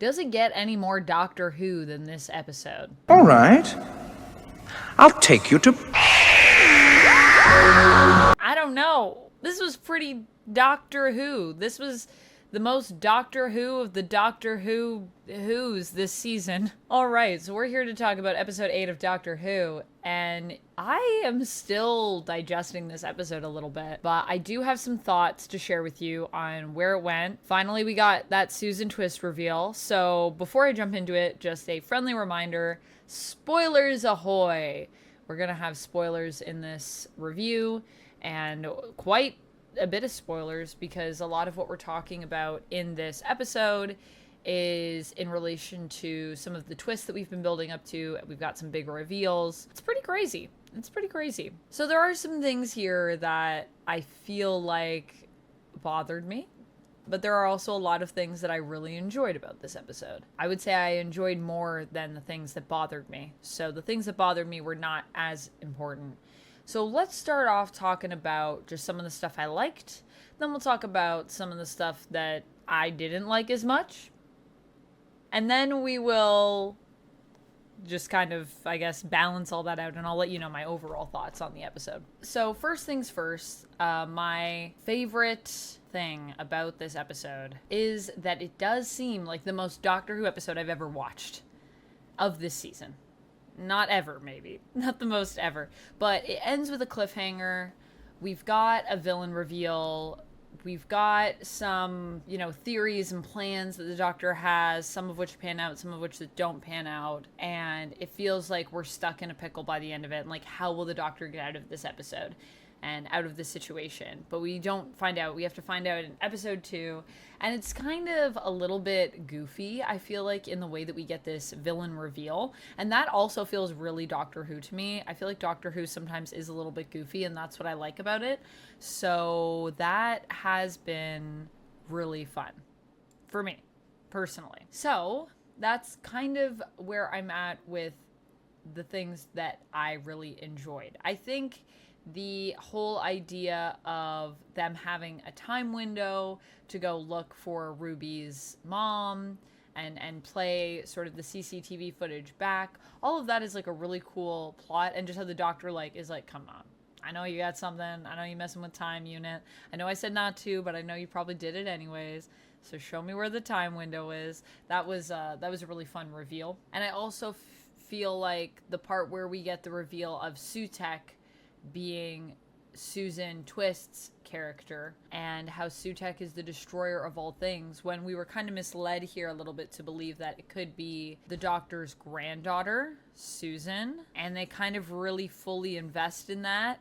Does it get any more Doctor Who than this episode? All right. I'll take you to... I don't know. This was pretty Doctor Who. This was the most Doctor Who of the Doctor Who's this season. All right, so we're here to talk about episode 8 of Doctor Who, and I am still digesting this episode a little bit, but I do have some thoughts to share with you on where it went. Finally, we got that Susan twist reveal, so before I jump into it, just a friendly reminder, spoilers ahoy! We're gonna have spoilers in this review, and quite a bit of spoilers, because a lot of what we're talking about in this episode is in relation to some of the twists that we've been building up to. We've got some big reveals. It's pretty crazy. It's pretty crazy. So there are some things here that I feel like bothered me, but there are also a lot of things that I really enjoyed about this episode. I would say I enjoyed more than the things that bothered me. So the things that bothered me were not as important. So let's start off talking about just some of the stuff I liked. Then we'll talk about some of the stuff that I didn't like as much. And then we will just kind of, I guess, balance all that out, and I'll let you know my overall thoughts on the episode. So first things first, my favorite thing about this episode is that it does seem like the most Doctor Who episode I've ever watched of this season. Not ever, maybe. Not the most ever. But it ends with a cliffhanger. We've got a villain reveal. We've got some, theories and plans that the Doctor has, some of which pan out, some of which that don't pan out. And it feels like we're stuck in a pickle by the end of it. And, like, how will the Doctor get out of this episode and out of this situation? But we don't find out. We have to find out in episode 2. And it's kind of a little bit goofy, I feel like, in the way that we get this villain reveal. And that also feels really Doctor Who to me. I feel like Doctor Who sometimes is a little bit goofy, and that's what I like about it. So that has been really fun for me, personally. So that's kind of where I'm at with the things that I really enjoyed. I think the whole idea of them having a time window to go look for Ruby's mom and play sort of the CCTV footage back, all of that is like a really cool plot. And just how the Doctor is like, come on, I know you got something, I know you're messing with time unit, I know I said not to, but I know you probably did it anyways, so show me where the time window is. That was a really fun reveal. And I also feel like the part where we get the reveal of Sutek being Susan Twist's character, and how Sutek is the destroyer of all things, when we were kind of misled here a little bit to believe that it could be the Doctor's granddaughter, Susan, and they kind of really fully invest in that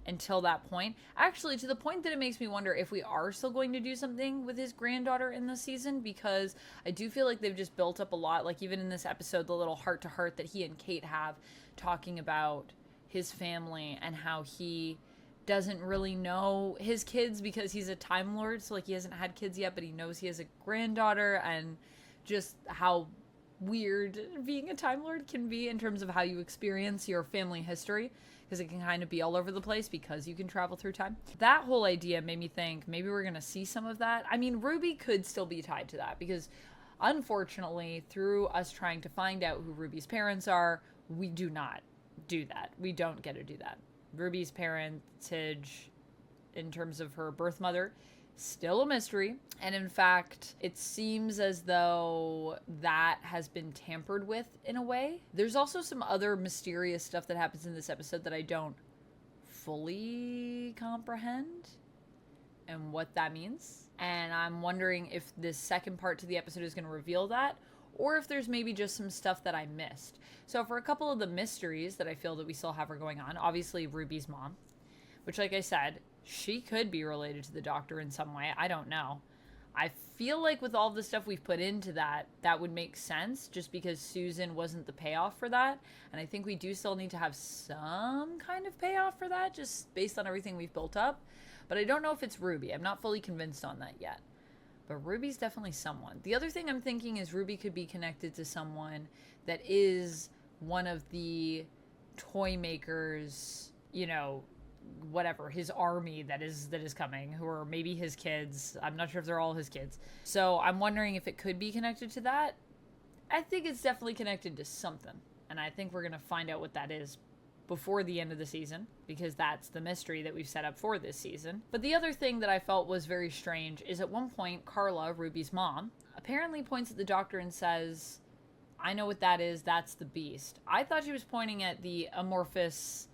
until that point. Actually, to the point that it makes me wonder if we are still going to do something with his granddaughter in this season, because I do feel like they've just built up a lot, like even in this episode, the little heart-to-heart that he and Kate have, talking about his family and how he doesn't really know his kids because he's a Time Lord, so like he hasn't had kids yet, but he knows he has a granddaughter, and just how weird being a Time Lord can be in terms of how you experience your family history, because it can kind of be all over the place because you can travel through time. That whole idea made me think maybe we're gonna see some of that. I mean, Ruby could still be tied to that, because unfortunately, through us trying to find out who Ruby's parents are, we do not do that. We don't get to do that. Ruby's parentage, in terms of her birth mother, still a mystery. And in fact, it seems as though that has been tampered with in a way. There's also some other mysterious stuff that happens in this episode that I don't fully comprehend and what that means. And I'm wondering if this second part to the episode is going to reveal that, or if there's maybe just some stuff that I missed. So for a couple of the mysteries that I feel that we still have are going on, obviously Ruby's mom, which, like I said, she could be related to the Doctor in some way. I don't know. I feel like with all the stuff we've put into that, that would make sense, just because Susan wasn't the payoff for that. And I think we do still need to have some kind of payoff for that, just based on everything we've built up. But I don't know if it's Ruby. I'm not fully convinced on that yet. But Ruby's definitely someone. The other thing I'm thinking is Ruby could be connected to someone that is one of the toy makers, whatever, his army that is coming, who are maybe his kids. I'm not sure if they're all his kids. So I'm wondering if it could be connected to that. I think it's definitely connected to something. And I think we're going to find out what that is before the end of the season, because that's the mystery that we've set up for this season. But the other thing that I felt was very strange is at one point, Carla, Ruby's mom, apparently points at the doctor and says, I know what that is, that's the beast. I thought she was pointing at the amorphous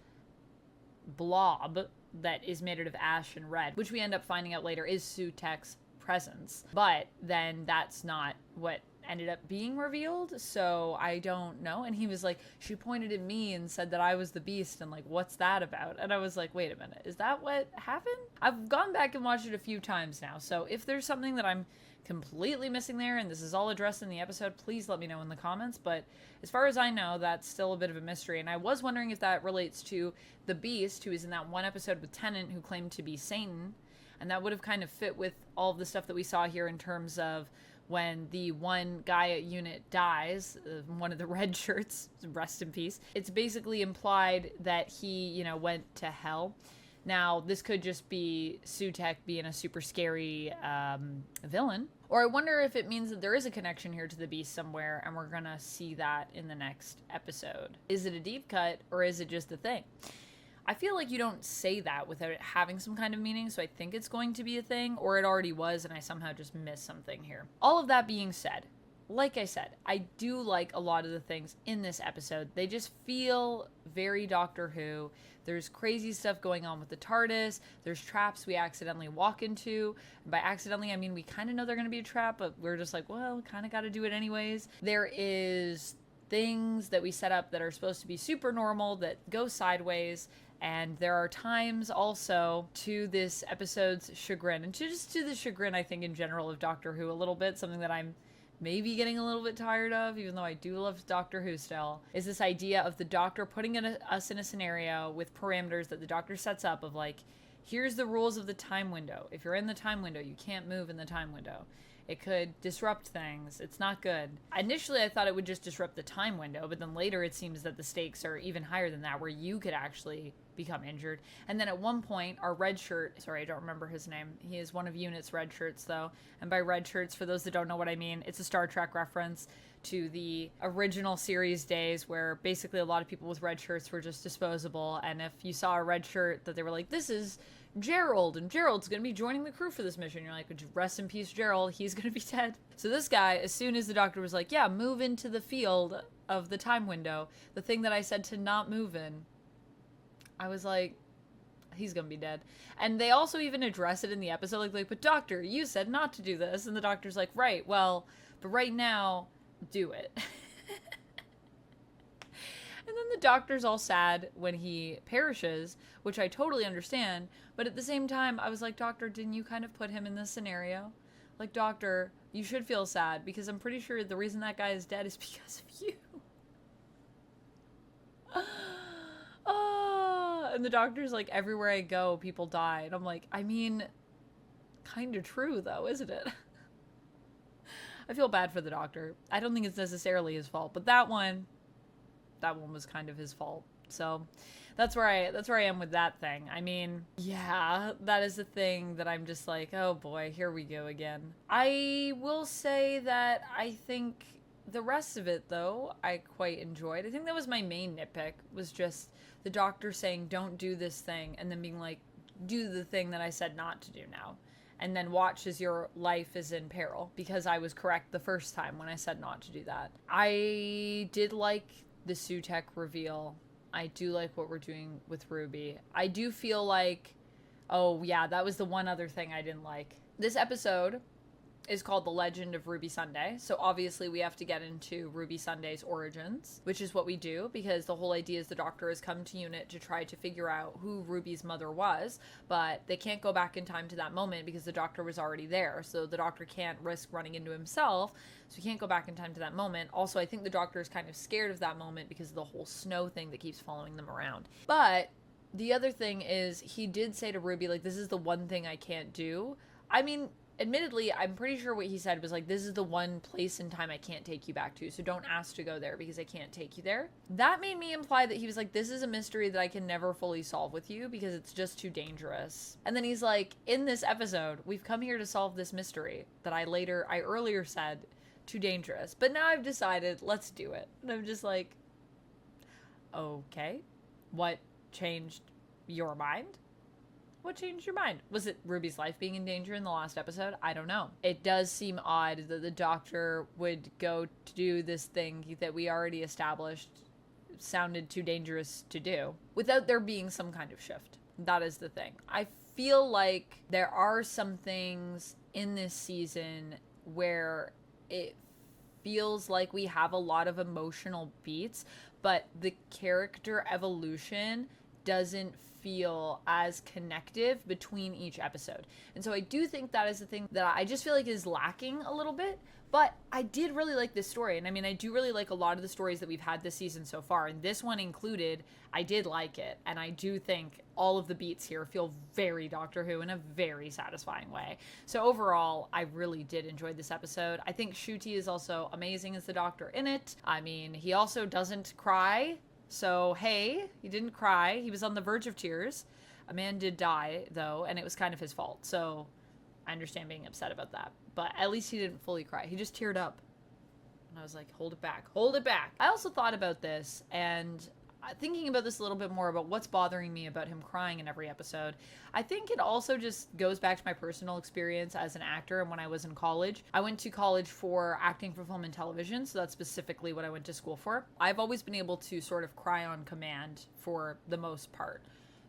blob that is made out of ash and red, which we end up finding out later is Sutek's presence. But then that's not what ended up being revealed, so I don't know. And he was like, she pointed at me and said that I was the beast, and like, what's that about? And I was like, wait a minute, is that what happened? I've gone back and watched it a few times now, so if there's something that I'm completely missing there and this is all addressed in the episode, please let me know in the comments. But as far as I know, that's still a bit of a mystery, and I was wondering if that relates to the beast who is in that one episode with Tennant who claimed to be Satan, and that would have kind of fit with all of the stuff that we saw here in terms of when the one Gaia unit dies, one of the red shirts, rest in peace. It's basically implied that he, you know, went to hell. Now, this could just be Sutek being a super scary villain. Or I wonder if it means that there is a connection here to the beast somewhere, and we're going to see that in the next episode. Is it a deep cut, or is it just a thing? I feel like you don't say that without it having some kind of meaning, so I think it's going to be a thing, or it already was, and I somehow just missed something here. All of that being said, like I said, I do like a lot of the things in this episode. They just feel very Doctor Who. There's crazy stuff going on with the TARDIS. There's traps we accidentally walk into. And by accidentally, I mean we kind of know they're going to be a trap, but we're just like, well, we kind of got to do it anyways. There is things that we set up that are supposed to be super normal that go sideways. And there are times also, to this episode's chagrin, and to the chagrin, I think, in general of Doctor Who a little bit, something that I'm maybe getting a little bit tired of, even though I do love Doctor Who still, is this idea of the Doctor putting us in a scenario with parameters that the Doctor sets up of like, here's the rules of the time window. If you're in the time window, you can't move in the time window. It could disrupt things. It's not good. Initially, I thought it would just disrupt the time window, but then later it seems that the stakes are even higher than that, where you could actually become injured. And then at one point, our red shirt, sorry, I don't remember his name. He is one of Unit's red shirts, though. And by red shirts, for those that don't know what I mean, it's a Star Trek reference to the original series days where basically a lot of people with red shirts were just disposable. And if you saw a red shirt that they were like, this is Gerald, and Gerald's going to be joining the crew for this mission. You're like, would you rest in peace, Gerald? He's going to be dead. So this guy, as soon as the Doctor was like, yeah, move into the field of the time window, the thing that I said to not move in, I was like, he's going to be dead. And they also even address it in the episode, like, but Doctor, you said not to do this. And the Doctor's like, right, well, but right now, do it. And then the Doctor's all sad when he perishes, which I totally understand. But at the same time, I was like, Doctor, didn't you kind of put him in this scenario? Like, Doctor, you should feel sad, because I'm pretty sure the reason that guy is dead is because of you. And the Doctor's like, everywhere I go, people die. And I'm like, I mean, kind of true, though, isn't it? I feel bad for the Doctor. I don't think it's necessarily his fault, but that one was kind of his fault. So that's where I am with that thing. I mean, yeah, that is the thing that I'm just like, oh boy, here we go again. I will say that I think the rest of it, though, I quite enjoyed. I think that was my main nitpick, was just the Doctor saying, don't do this thing, and then being like, do the thing that I said not to do now. And then watch as your life is in peril, because I was correct the first time when I said not to do that. I did like the Sutek reveal. I do like what we're doing with Ruby. I do feel like, oh yeah, that was the one other thing I didn't like. This episode is called The Legend of Ruby Sunday, so obviously we have to get into Ruby Sunday's origins, which is what we do, because the whole idea is the Doctor has come to Unit to try to figure out who Ruby's mother was, but they can't go back in time to that moment because the Doctor was already there, so the Doctor can't risk running into himself, so he can't go back in time to that moment. Also, I think the Doctor is kind of scared of that moment because of the whole snow thing that keeps following them around. But the other thing is, he did say to Ruby, like, this is the one thing I can't do. I mean, admittedly, I'm pretty sure what he said was like, this is the one place in time I can't take you back to, so don't ask to go there because I can't take you there. That made me imply that he was like, this is a mystery that I can never fully solve with you because it's just too dangerous. And then he's like, in this episode, we've come here to solve this mystery that I earlier said too dangerous, but now I've decided let's do it. And I'm just like, okay, what changed your mind? What changed your mind? Was it Ruby's life being in danger in the last episode? I don't know. It does seem odd that the Doctor would go to do this thing that we already established sounded too dangerous to do without there being some kind of shift. That is the thing. I feel like there are some things in this season where it feels like we have a lot of emotional beats, but the character evolution doesn't feel as connective between each episode. And so I do think that is the thing that I just feel like is lacking a little bit, but I did really like this story. And I mean, I do really like a lot of the stories that we've had this season so far, and this one included. I did like it, and I do think all of the beats here feel very Doctor Who in a very satisfying way. So overall, I really did enjoy this episode. I think Ncuti is also amazing as the Doctor in it. I mean, he also doesn't cry. So, hey, he didn't cry. He was on the verge of tears. A man did die, though, and it was kind of his fault. So, I understand being upset about that. But at least he didn't fully cry. He just teared up. And I was like, hold it back. Hold it back. I also thought about this, and thinking about this a little bit more about what's bothering me about him crying in every episode. I think it also just goes back to my personal experience as an actor and when I was in college. I went to college for acting for film and television, so that's specifically what I went to school for. I've always been able to sort of cry on command for the most part.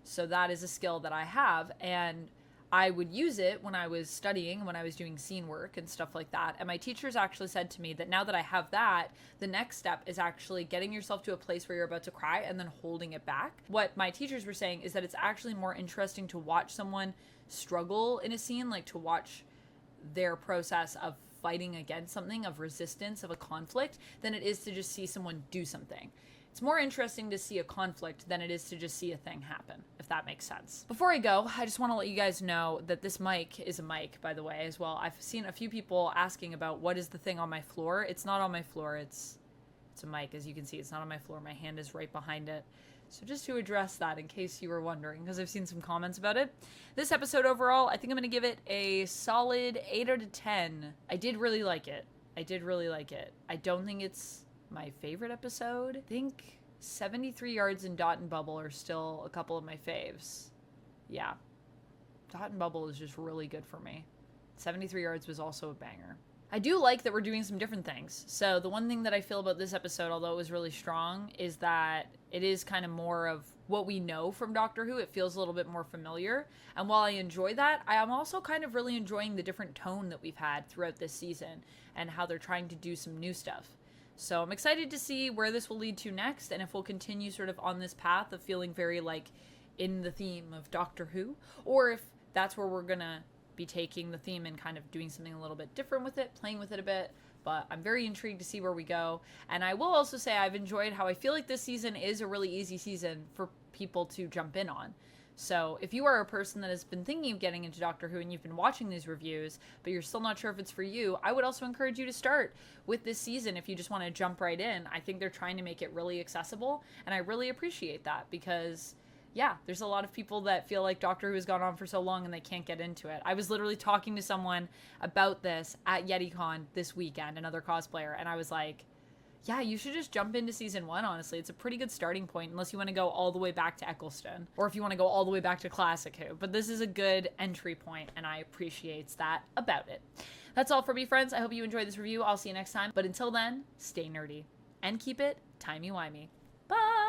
So that is a skill that I have, and I would use it when I was studying, when I was doing scene work and stuff like that. And my teachers actually said to me that now that I have that, the next step is actually getting yourself to a place where you're about to cry and then holding it back. What my teachers were saying is that it's actually more interesting to watch someone struggle in a scene, like to watch their process of fighting against something, of resistance, of a conflict, than it is to just see someone do something. It's more interesting to see a conflict than it is to just see a thing happen, if that makes sense. Before I go, I just want to let you guys know that this mic is a mic, by the way, as well. I've seen a few people asking about what is the thing on my floor. It's not on my floor. It's a mic. As you can see, it's not on my floor. My hand is right behind it. So just to address that in case you were wondering, because I've seen some comments about it. This episode overall, I think I'm going to give it a solid 8 out of 10. I did really like it. I don't think it's my favorite episode. I think 73 Yards and Dot and Bubble are still a couple of my faves. Yeah. Dot and Bubble is just really good for me. 73 Yards was also a banger. I do like that we're doing some different things. So the one thing that I feel about this episode, although it was really strong, is that it is kind of more of what we know from Doctor Who. It feels a little bit more familiar. And while I enjoy that, I am also kind of really enjoying the different tone that we've had throughout this season and how they're trying to do some new stuff. So I'm excited to see where this will lead to next, and if we'll continue sort of on this path of feeling very like in the theme of Doctor Who, or if that's where we're gonna be taking the theme and kind of doing something a little bit different with it, playing with it a bit. But I'm very intrigued to see where we go. And I will also say I've enjoyed how I feel like this season is a really easy season for people to jump in on. So if you are a person that has been thinking of getting into Doctor Who and you've been watching these reviews, but you're still not sure if it's for you, I would also encourage you to start with this season if you just want to jump right in. I think they're trying to make it really accessible, and I really appreciate that because, yeah, there's a lot of people that feel like Doctor Who has gone on for so long and they can't get into it. I was literally talking to someone about this at YetiCon this weekend, another cosplayer, and I was like, yeah, you should just jump into season 1, honestly. It's a pretty good starting point, unless you want to go all the way back to Eccleston, or if you want to go all the way back to Classic Who. But this is a good entry point, and I appreciate that about it. That's all for me, friends. I hope you enjoyed this review. I'll see you next time. But until then, stay nerdy, and keep it timey-wimey. Bye!